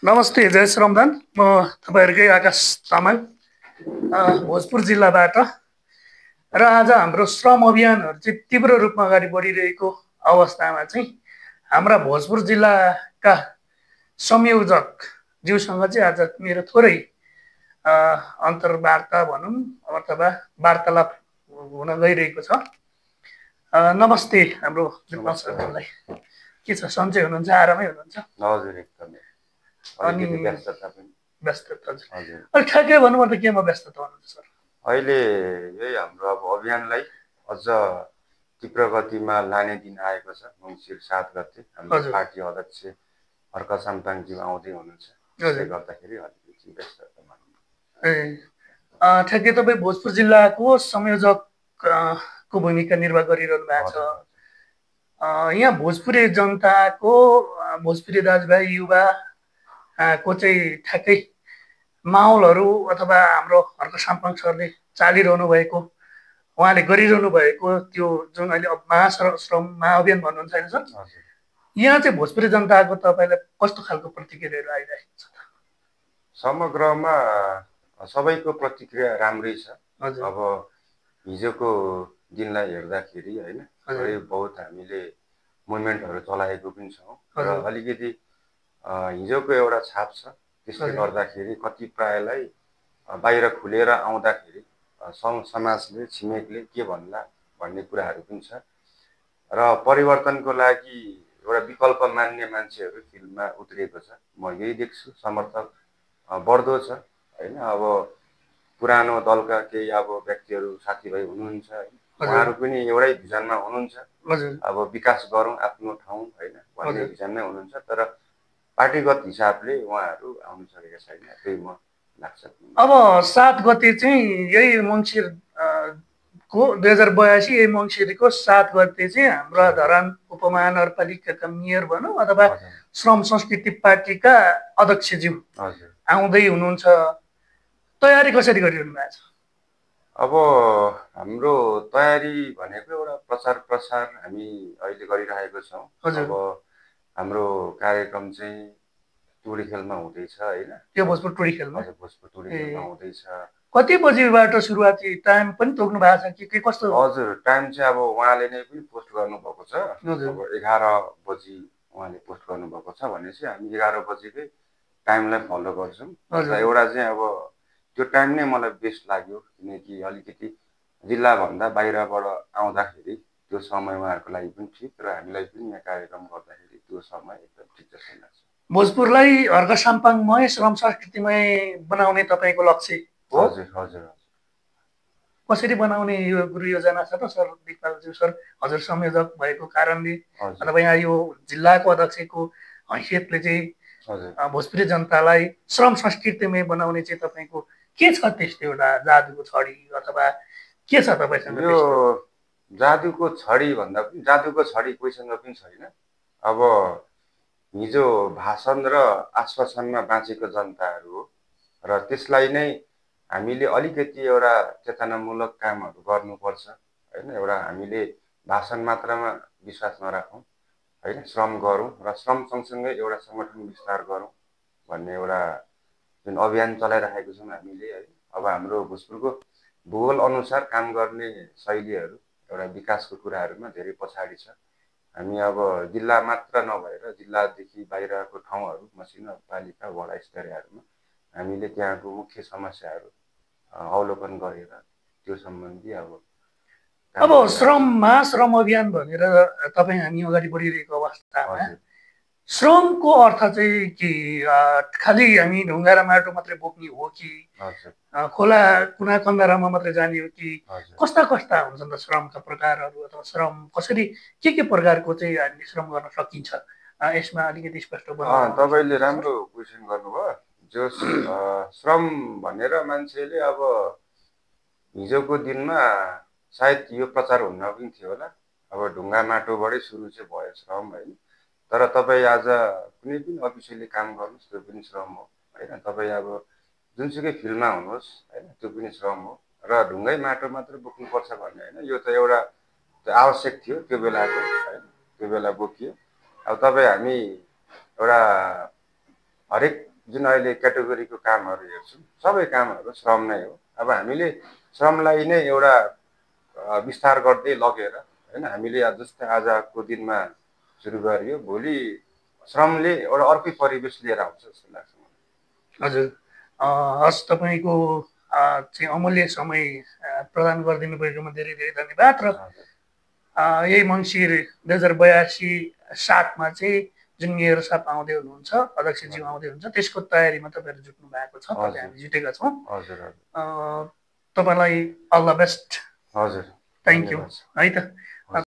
नमस्ते, जय श्रमदान। म तपाईँहरूकै आकाश तामाङ, भोजपुर जिल्लाबाट। र आज हाम्रो श्रम अभियानहरू चाहिँ तीव्र रूपमा अगाडि बढिरहेको अवस्थामा चाहिँ हाम्रा भोजपुर जिल्लाका संयोजक ज्यूसँग चाहिँ आज मेरो थोरै अन्तर्वार्ता भनौँ अथवा वार्तालाप हुन गइरहेको छ। नमस्ते हाम्रो विद्वान सरलाई। के छ, सन्चै हुनुहुन्छ, आरामै हुनुहुन्छ? हजुर, एकदमै। अनि व्यस्तता पनि। व्यस्तता हजुर। अनि ठ्याक्कै भन्नुपर्दा केमा व्यस्तता हुनुहुन्छ सर? अहिले यही हाम्रो अब अभियानलाई अझ तीव्र गतिमा लाने दिन आएको छ। मङ्सिर 7 गते हाम्रो पार्टी अध्यक्ष हर्क साम्पाङज्यू आउँदै हुनुहुन्छ। त्यसले गर्दाखेरि अलिकति व्यस्तता भनौँ। ठ्याक्कै तपाईँ भोजपुर जिल्लाको संयोजकको भूमिका निर्वाह गरिरहनु भएको छ। यहाँ भोजपुरे जनताको, भोजपुरे दाजुभाइ युवा को चाहिँ ठ्याक्कै माहौलहरू अथवा हाम्रो हर्क साम्पाङ सरले चालिरहनु भएको, उहाँले गरिरहनु भएको त्यो जुन अहिले महाश्रम महाअभियान भन्नुहुन्छ होइन सर, यहाँ चाहिँ भोजपुरे जनताको तपाईँलाई कस्तो खालको प्रतिक्रियाहरू आइरहेको छ? समग्रमा सबैको प्रतिक्रिया राम्रै छ। अब हिजोको दिनलाई हेर्दाखेरि होइन, थोरै बहुत हामीले मुभमेन्टहरू चलाएको पनि छौँ र अलिकति हिजोको एउटा छाप छ। त्यसले गर्दाखेरि कतिपयलाई बाहिर खुलेर आउँदाखेरि समाजले, छिमेकले के भन्ला भन्ने कुराहरू पनि छ र परिवर्तनको लागि एउटा विकल्प मान्ने मान्छेहरू फिल्डमा उत्रिएको छ। म यही देख्छु, समर्थक बढ्दो छ होइन। अब पुरानो दलका केही अब व्यक्तिहरू साथीभाइ हुनुहुन्छ होइन, उहाँहरू पनि एउटै भिजनमा हुनुहुन्छ। अब विकास गरौँ आफ्नो ठाउँ होइन भन्ने भिजनमै हुनुहुन्छ, तर पार्टीगत हिसाबले उहाँहरू आउनु सकेका छैन, त्यही म लाग्छ। अब 7 गते चाहिँ यही मङ्सिर को 2082 यही मङ्सिरको 7 गते चाहिँ हाम्रो धरान उपमहानगरपालिकाका मेयर भनौँ अथवा श्रम संस्कृति पार्टीका अध्यक्षज्यू आउँदै हुनुहुन्छ। तयारी कसरी गरिरहनु भएको छ? अब हाम्रो तयारी भनेको एउटा प्रचार प्रसार हामी अहिले गरिरहेको छौँ। अब हाम्रो कार्यक्रम चाहिँ टुडी खेलमा हुँदैछ होइन, त्यो भोजपुर टुडी खेलमा। भोजपुर टुडी खेलमा हुँदैछ। कति बजीबाट सुरुवाती टाइम पनि तोक्नु भएको छ कि कस्तो? हजुर, टाइम चाहिँ अब उहाँले नै पनि पोस्ट गर्नुभएको छ। अब 11 बजी उहाँले पोस्ट गर्नुभएको छ भनेपछि हामी 11 बजीकै टाइमलाई फलो गर्छौँ। एउटा चाहिँ अब त्यो टाइम नै मलाई बेस्ट लाग्यो, किनकि अलिकति जिल्लाभन्दा बाहिरबाट आउँदाखेरि त्यो समय उहाँहरूको लागि पनि ठिक र हामीलाई पनि यहाँ कार्यक्रम गर्दाखेरि त्यो समय एकदम ठिक जस्तो लाग्छ। भोजपुरलाई हर्क साम्पाङमय, श्रम संस्कृतिमय बनाउने तपाईँको लक्ष्य हो? हजुर हजुर। कसरी बनाउने यो गुरु योजना छ त सर दिपालज्यू सर? हजुर संयोजक भएको कारणले अथवा यहाँ यो जिल्लाको अध्यक्षको हैसियतले चाहिँ भोजपुरी जनतालाई श्रम संस्कृतिमय बनाउने चाहिँ तपाईँको के छ त्यस्तो एउटा जादुको छडी अथवा के छ तपाईँसँग? यो जादुको छडी भन्दा पनि जादुको छडी कोहीसँग पनि छैन। अब हिजो भाषण र आश्वासनमा बाँचेको जनताहरू हो र त्यसलाई नै हामीले अलिकति एउटा चेतनामूलक कामहरू गर्नुपर्छ होइन। एउटा हामीले भाषण मात्रामा विश्वास नराखौँ होइन, श्रम गरौँ र श्रम सँगसँगै एउटा सङ्गठन विस्तार गरौँ भन्ने एउटा जुन अभियान चलाइरहेको छौँ हामीले है। अब हाम्रो भोजपुरको भूगोल अनुसार काम गर्ने शैलीहरू एउटा विकासको कुराहरूमा धेरै पछाडि छ। हामी अब जिल्ला मात्र नभएर जिल्लादेखि बाहिरको ठाउँहरू, मसिनो पालिका, वडा स्तरीयहरूमा हामीले त्यहाँको मुख्य समस्याहरू अवलोकन गरेर त्यो सम्बन्धी अब श्रम अभियान भनेर तपाईँ हामी अगाडि बढिरहेको अवस्थामा श्रमको अर्थ चाहिँ कि खालि हामी ढुङ्गा र माटो मात्रै बोक्ने हो कि खोला कुना कन्दरामा मात्रै जाने हो कि कस्ता कस्ता हुन्छन् त श्रमका प्रकारहरू अथवा श्रम कसरी के प्रकारको चाहिँ हामीले श्रम गर्न सकिन्छ यसमा अलिकति स्पष्ट बनाउनु? तपाईँले राम्रो क्वेसन गर्नुभयो। जो श्रम भनेर मान्छेले अब हिजोको दिनमा सायद यो प्रचार हुन पनि थियो होला। अब ढुङ्गा माटोबाटै सुरु चाहिँ भयो श्रम होइन, तर तपाईँ आज कुनै पनि अफिसियली काम गर्नुहोस् त्यो पनि श्रम हो होइन। तपाईँ अब जुनसुकै फिल्डमा हुनुहोस् होइन, त्यो पनि श्रम हो र ढुङ्गै माटो मात्र बोक्नुपर्छ भन्ने होइन। यो त एउटा आवश्यक थियो त्यो बेलाको होइन, त्यो बेला बोकियो। अब तपाईँ हामी एउटा हरेक जुन अहिले क्याटेगोरीको कामहरू हेर्छौँ सबै कामहरू श्रम नै हो। अब हामीले श्रमलाई नै एउटा विस्तार गर्दै लगेर होइन हामीले जस्तै आजको दिनमा सुरु गरियो भोलि श्रमले एउटा अर्कै परिवेश लिएर आउँछ जस्तो लाग्छ मलाई। हजुर हस् तपाईँको चाहिँ अमूल्य समय प्रदान गरिदिनु भएकोमा धेरै धेरै धन्यवाद। र यही मङ्सिर 2082 7मा चाहिँ जुन मेयर साहब आउँदै हुनुहुन्छ, अध्यक्षज्यू आउँदै हुनुहुन्छ, त्यसको तयारीमा तपाईँहरू जुट्नु भएको छ, तपाईँ हामी जुटेका छौँ। तपाईँलाई अल द बेस्ट। हजुर, थ्याङ्क यू है त।